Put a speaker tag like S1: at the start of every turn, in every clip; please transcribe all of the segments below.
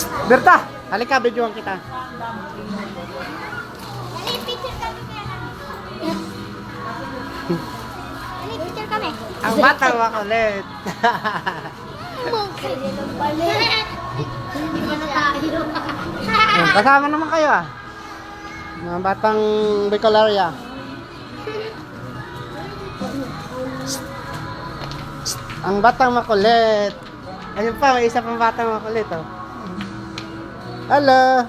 S1: Berta, halika, videoan kita.
S2: Dali, picture kami. Dali, picture kami.
S1: Ang batang makulit.
S2: Hindi pa na tayo.
S1: Kasama naman kayo ah. Mga batang Bicolaria. Ang batang makulit. Ayun pa, may isa pang batang makulit oh. Hello.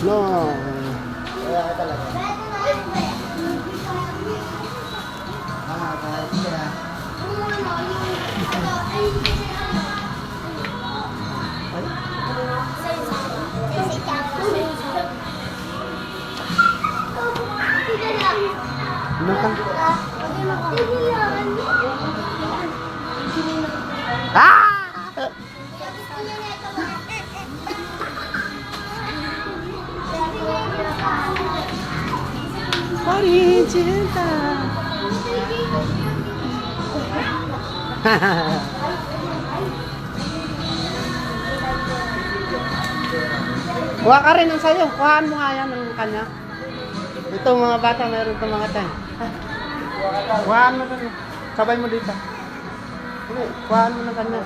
S1: No. Kaya ka talaga. Ah! Pari cinta. Kuha ka rin ng sayo. Kuhaan mo nga yan ng kanya. Ito mga bata, meron itong mga tayo. Kuhaan mo rin. Sabay mo dito. Kuhaan mo ng kanya.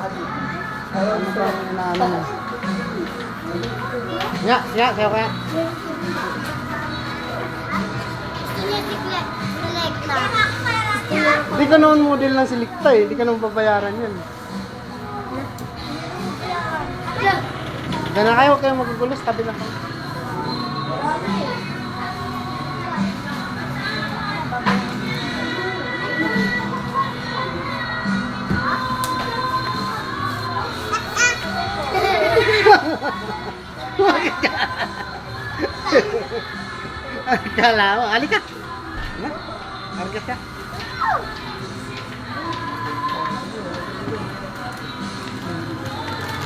S1: Ano ba yung inaano mo? Ya, sayo kaya. Di ka naman model ng silikta eh. Di ka naman babayaran yan. Diyan na kayo, huwag kayong magugulos. Tabi lang kayo. Kala mo, halika. Hargat ka.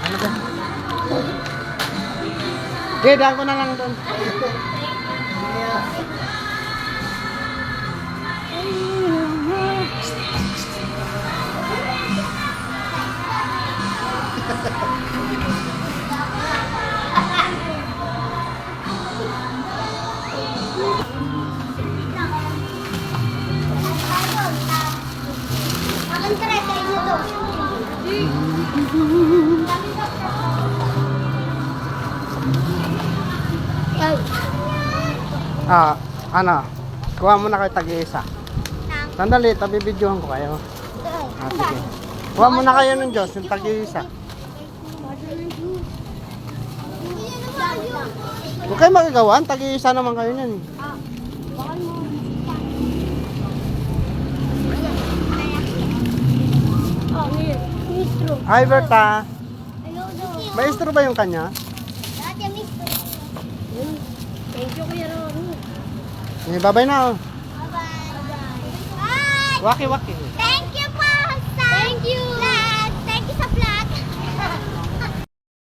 S1: Ano ba? Okay, daan ko na lang doon. Ano? Kuha mo na kayo tag-iisa. Sandali, tabi-videohan ko kayo. Sige. Kuha mo na kayo ng Diyos, yung tag-iisa. Huwag kayo magagawan, tag-iisa naman kayo niyan. Hi, Berta. Maestro ba yung kanya?
S2: Thank you, Kuya Ron.
S1: Bye-bye na oh.
S2: Bye-bye. Bye!
S1: Waki-waki.